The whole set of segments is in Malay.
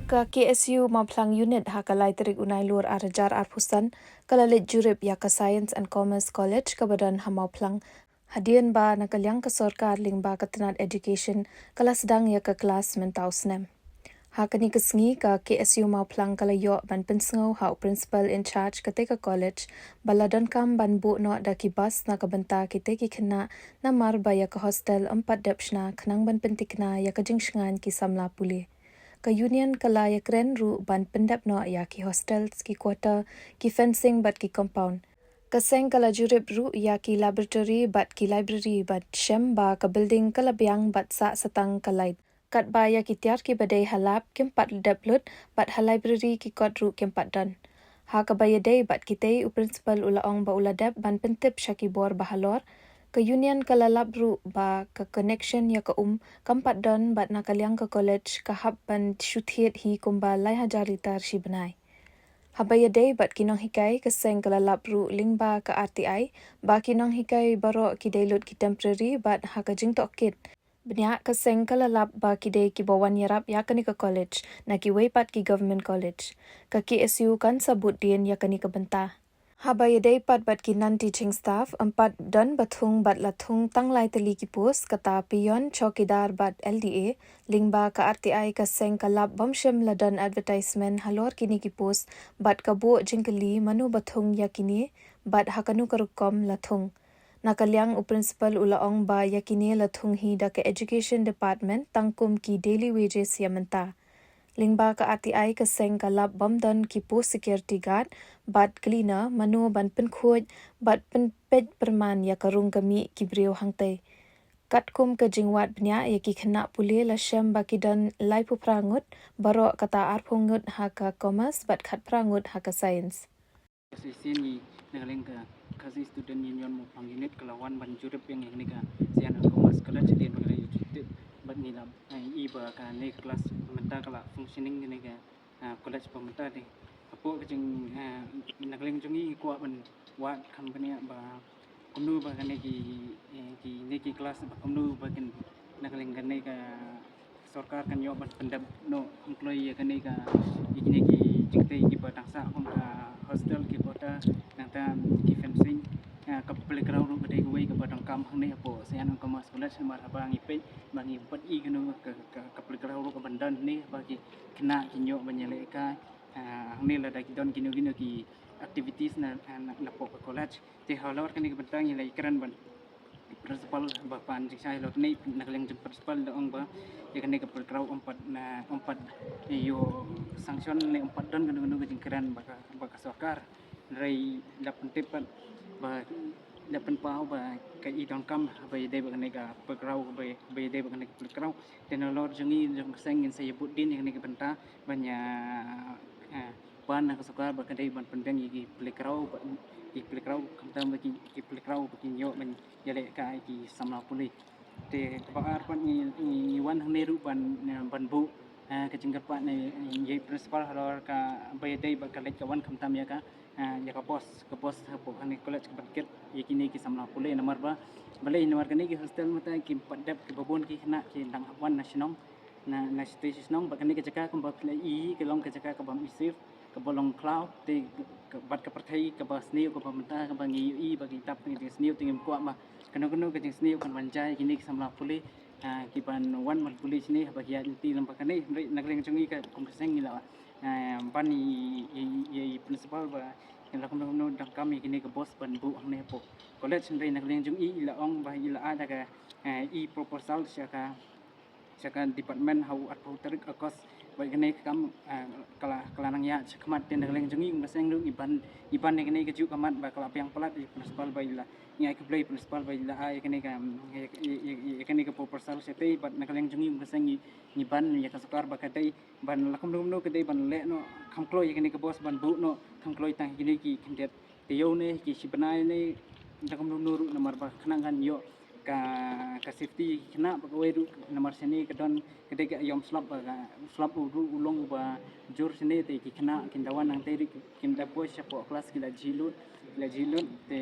Ka KSU Mawphlang unit hakalai terik unai lur arajar arpusan kalalit jurip Jaka Science and Commerce College kabadan Mawphlang hadian ba nakalyang ke sorkar ling ba ketenat education kala sedang ya ke kelas mentau snem. Hakani kesengi ka KSU Mawphlang kalayo ban pensengau hau principal in charge ketika college baladon kam ban bu no daki bas na kabenta kita ki kena namar ba ya ke hostel 4 depshna kenang ban pentikna ya ke jingsengan ki samla pulih. Ka union kala ya keren ru ban pendap no ya ki hostel ki quarter ki fencing bat ki compound. Kaseng kala jurip ru ya ki laboratory bat ki library bat shem ba ka building kala biang bat sa setang kalait. Kat ba ya ki tiar ki badai halap kempat daplut bat ha library ki kot ru kempat don. Ha ka baya day bat kitay u principal ula ong ba ula dap ban pentip syaki bor bahalor. Ke union kala labru ba ke connection ya ke kampat don bat nakaliang ke college ke hab ban syuthiet hi kumba lai hajari tar si benai. Habaya day bat kinong hikai ke seng kala labru lingba ke RTI ba kinong hikai baro ki daylut ki temporary bat ha ke jing tokit. Benyak ke seng kala lab ba ki day ki bawan yarap ya kani ke college na ki weipat ki government college. Ke KSU kan sabut dien ya kani ke bentah. Habaya day pat bat ki non-teaching staff 4 dan bathung bat lathung tanglai teli ki pos kata pion chokidar bat LDA lingba ka RTI ka seng kalap bomshem ladan advertisement halor kini ki pos bat kabu jingkeli manu bathung yakini bat hakanu karukom lathung. Nakaliang u principal ula ong ba yakini lathung hi da ka education department tangkum ki daily wages ya menta. Lingba ka RTI ka seng kalap bomdan ki post security guard bat cleaner manu ban penkhoj bat penpej perman ya karung kami ki brio hangtai. Katkum ke jingwat bnya ya ki kena pulih la syam baki dan lai pu prangut baro kata arpungut ha ka commerce bat khat prangut ha ka science. Sini nagaling ka kasi student union mo pang unit kalawan ban jurip yang ni ka sian commerce kala jadi bagay bat nila iba ka ne kelas menta kala functioning ni ka college pementa ni apo kajing nagaling jungi ko ban wat company ba kumnu ba kane ki ne ki kelas ba kumnu ba kin nagaling kane ka sarkar kan yo ban pendap no employee kane ka ikine ki jingte ki ba tangsa kom ka hostel ki kota nangta ki fencing ka playground ru gede kuwi ka badang kam hang ne apo sian commerce college mar abang ipe bangi pat I kanu ka playground ru ka bandan ni bagi kena kinyo banyale ka ni la da don kinu ki activities na po college te halor kani ka bantang ilai kran ban principal ba pan jisai lot ni nagaling jeng principal da ong ba ya kani ka playground empat yo sanction ni empat don kanu jeng kran ba ka sarkar rai dapat tepat ba dapat pau ba ka I don kam ba ide ba kani ka playground ba ide ba kani ka playground teknologi jengi jeng sengin saya budin yang ni ka benta banya pan na kasukar ba kadai ban pendeng i playground kamtam ba ki playground ba kinyo ban yale ka ki samla puli te baar pan ni wan neru ban bu kecingkat pak ni ye principal halor ka bayadai ba kalek kawan kamtam ya ka ke bos hapo hani college ke yakini ki samla puli nomor ba balai nomor kani ki hostel mata ki padap ki babon ki na ki dang wan nasional na station nong ba kani ke Jaka ko ba I ke long ke Jaka ka bam isif ke bolong Khlaw te bat ke perthai ke ba sniu ke pamenta ke bangi I bagi tap ngi sniu tingim ko ma kanu ke sniu kan banjai kini samla puli ki ban wan man puli sini bagi ya ti lam pakane nagring chungi ka kompreseng ila ban I principal ba ila kono dang kami kini ke bos ban bu hang ne po college ndai nagring chungi ila ong ba ila ada ka I proposal saka department hau at tarik akos baik kene kam kala nang ya chakmat ten nagling jungi ngaseng lu iban ne kene keju kamat ba kala piang pelat principal ba ila ngai ke play principal ba ila ai kene ka kene ka proposal sete bat nagling jungi ngaseng iban ya ka sukar ba kadai ban lakum no kadai ban le no kam kloy kene ka bos ban bu no kam kloy tang kene ki kindet yo ne ki sibanai ne lakum no ru nomor ba khanangan yo ka safety kena pegawai ru nomor sini kedon kedek yom slap ulong ba jur sini te ki kena kindawan nang teri kinda boy siapa kelas kila jilut te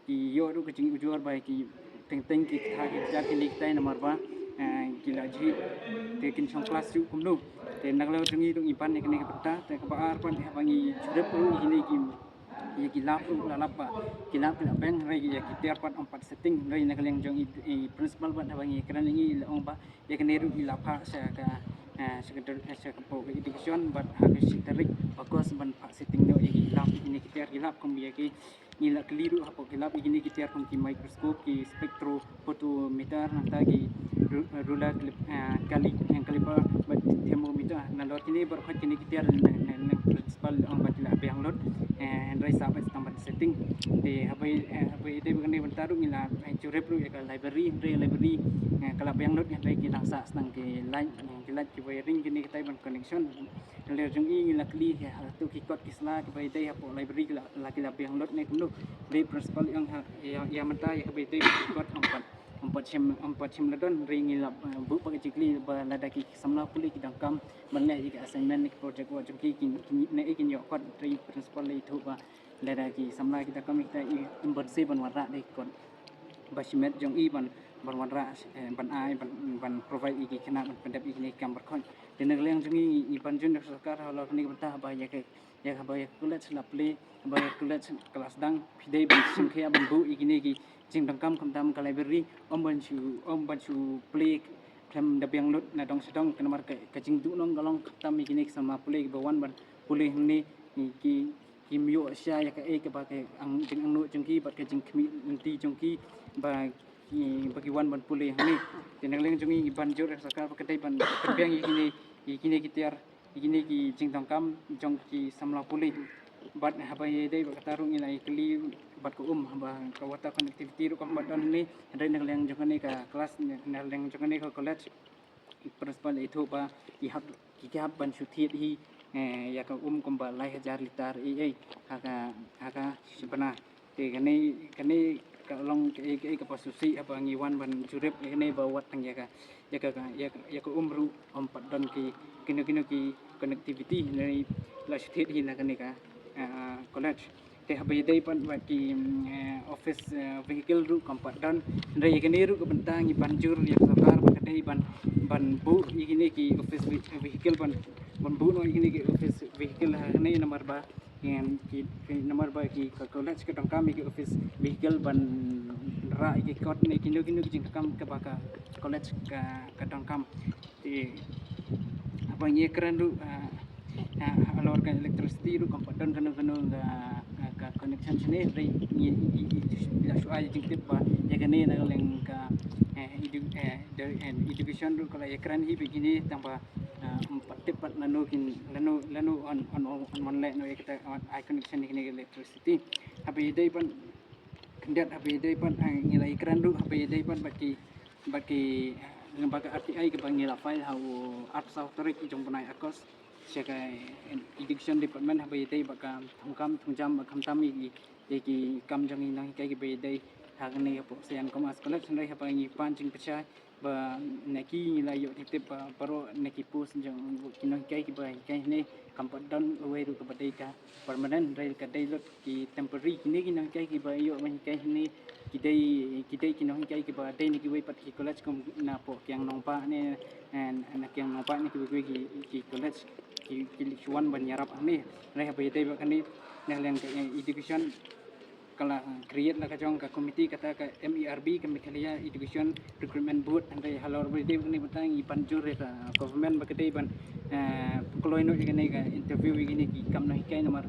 ki yo ru kecing ujur ba ki teng ki thak ki jar ki liktai nomor ba gila ji te kin chong kelas ju kumnu te naglo jungi tu ipan ne kene kapta te kabar pan habangi jurep ru ini ki ya kilap ru lalap ba kilap la beng rai ya kitiar pat empat setting rai nagleng jong principal ban habangi kran ini ong ba ya kene ru ilapa sa ka secretary po education bat habis tarik bagus ban pak setting no ilap ini kitiar ilap kum ya ki nila keliru hapo kilap ini kitiar kum ki microscope ki spektrofotometer nanta ki ruler kali yang kaliber bat thermometer nalor kini berkhot kini kitiar principal ong bat la beng lot and rai sabat tambah setting di habai ide begini bentaru ngila jurep ru ya library kalau beng lot ya rai kita sa senang ke line ki wiring kini kita ban connection le jong i ngila kli ya tu ki kot kisla ki bai dai hapo library la beng lot ne kumlu di principal yang menta ya bai dai kot empat cim ladon ring ngila bu pakai cikli balada ki samla puli ki dangkam banle ki assignment ni project wa jong ki ne ikin yo kot tri principal le thu ba lada ki samla kita kami kita imbersi ban warna de kot basimet jong i ban warna ban ai ban provide iki kena pendap iki kam berkon den ngleng jong i ban jun sarkar halo ni bentah ba ya ba ya kulat selapli ba ya kulat kelas dang pidai ban singkhya ban bu iki ni ki jing dangkam kamtam ka library om ban chu play tham da biang lut na dong sedong kenamar ka jing du nong galong kamtam iki ni sama play bawan ban pulih ni ki kimyo sya ya ka ke ba ke ang jing ang nu jong ki ba ke jing khmi nanti jong ki ba bagi wan ban pulih ni tenang leng jong i ban jor sakar ka dai ban biang iki ni kitiar iki ni ki jing dangkam jong ki samla pulih bat habai dai ba tarung ilai kli bat ko ba kawata connectivity ru kam badan ni dai nang leng jong ni ka kelas nang leng jong ni ka college principal itu ba i hab ki hab ban suthi hi ya ka kumba lai hajar litar haka sibana te kani ka long ke ka pasusi apa ngiwan ban jurep kene bawat tang ya ka ru pat dan ki kino ki connectivity nei la suthi hi na kani ka college te habai dai pan ba ki office vehicle ru kampat dan dai kene ru ka bentang i banjur ya sarkar ba dai ban bu ini ki office vehicle ban bu no ini ki office vehicle ne nomor ba yang ki nomor ba ki ka college ka tang kami ki office vehicle ban ra ki kot ne kino jing kam ka ba ka college ka tang kam ti apa ye kran ru alor ka electricity ru kampat dan kano ka connection sini rai ya soal jing tip ba ya kene na leng ka education ru kala ekran hi begini tambah empat tepat lanu on le no kita I connection ni electricity habi dai pan kendat habi dai pan ngilai ekran ru habi dai pan baki lembaga RTI ke bangila file how art software ki jong panai akos sekai education department habi dai baka thungkam thungjam bakam tami ki kam jong nang kai ki be dai hagni apo sian komas college ndai hapa ngi pancing pecah ba neki la yo titip paro neki pus jong kinong kai ki ba kai ne kampat dan we ru ka badai ka permanent dai ka dai lot ki temporary kini kinong kai ki ba yo man kai ni kidai kinong kai ki ba dai ni ki we pat ki college kom na po kyang nong pa ne anak yang nong pa ni ki college ki chuan ban yarap ni rai hapa dai ba kani nang education kala create la kajong ka committee kata ka MERB Kemikalia Education Recruitment Board andai halor bide ni batang i panjur ka government bakadai ban koloino igene ka interview igene ki kamno hikai nomor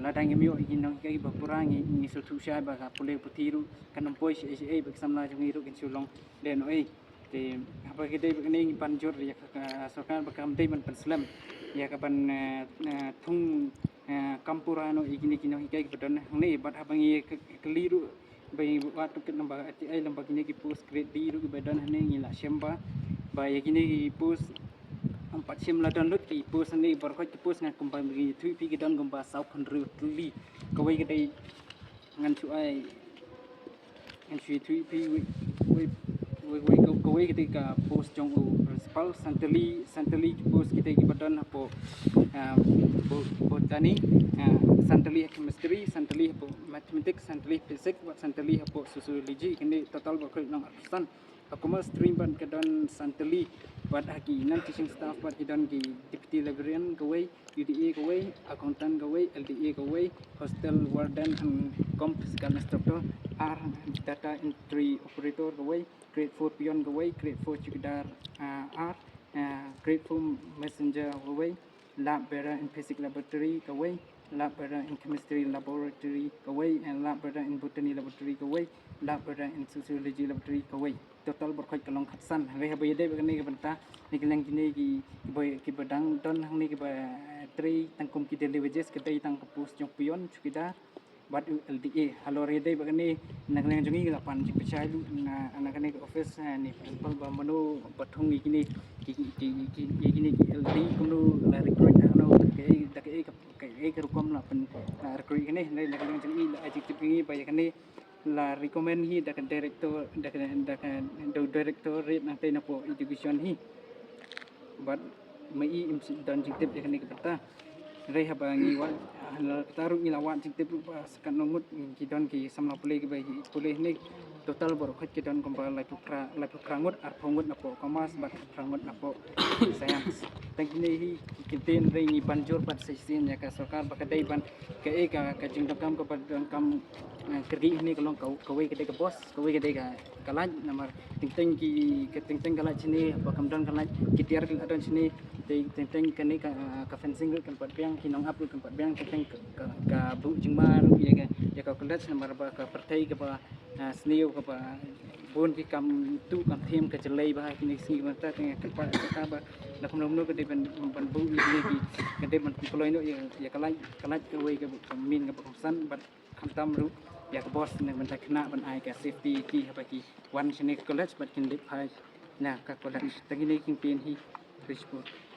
ladang emio igino hikai ba kurang ni sutu sha ba ka pule putiru kanam poi CCA bak samla jung iru kin sulong den oi te apa kidai bagni panjur ya ka sarkar bakam dai ban penslam ya ka ban thung kampurano igini kino hikai badan ni bat habangi keliru bai waktu ke lembaga RTI lembaga ini ki post grade biru ke badan ni ngila semba ba igini ki post empat sim la download ki post ni berkot ki post ngan kumbai bagi tu pi ki don gumba sau khandru tuli kawai ke dai ngan chu ai ngan chu tu pi we kawai ke ka post jong principal santali ki post kita ki badan apo botani santali chemistry santali apo mathematics santali physics wat santali apo sociology kini total berkot nang 100% commerce stream ban kadon santali but haki non teaching staff but hidon ki deputy librarian gawai UDA gawai accountant gawai LDA gawai hostel warden and comp physical instructor R data entry operator gawai grade 4 pion gawai grade 4 chukidar R grade 4 messenger gawai lab bearer in physics laboratory gawai lab bearer in chemistry laboratory gawai and lab bearer in botany laboratory gawai lab bearer in sociology laboratory gawai total berkhoi kalong khatsan re habai dei bagani ke banta nikelang kini ki badang don hang ni ki ba tri tangkum ki daily wages ke dei tang kapus jong pion chukida bat LDA halo re dei bagani naglang jongi la pan jik pechai lu na anakane office ni principal ba manu bathung ni kini ki LD kumnu la recruit no ke rukom la pen recruit kini naglang jongi la ajik tipi ba yakani la recommend hi da director directorate nanti napo education hi but mai im dan jitip ya kini kita rei habangi wan taruh ni lawan jitip sekan nongut kidon ki samla pulih ki bagi pulih ni total borokhat kidon kompa la pukra ngut ar phongut napo commerce bat prangut napo science tangkini hi kiten rei ni banjur pat sesin ya ka sarkar bakadai ban ka jingkam ka kam kergi ini kalau kau kedai ke bos kau kedai ke kalaj nomor ting ki kalaj sini apa kamdan kalaj kitiar ke adon sini ting kani ka fencing ke tempat biang kinong up ke tempat biang ting ka bu jingmar ya ka kalaj nomor ba ka partai ke ba sniu ke ba bon ki kam tu kam them ke jelai ba kini sini mata ting ke pa ba la kum nom ke ban bu ni ki kedai ban koloi no ya kalaj ke min ke san bat khantam ru ya ke bos ne ban kena ban ai ke safety ki apa ki one sini college but kin lip hai na ka college tagi ni kin pin hi respect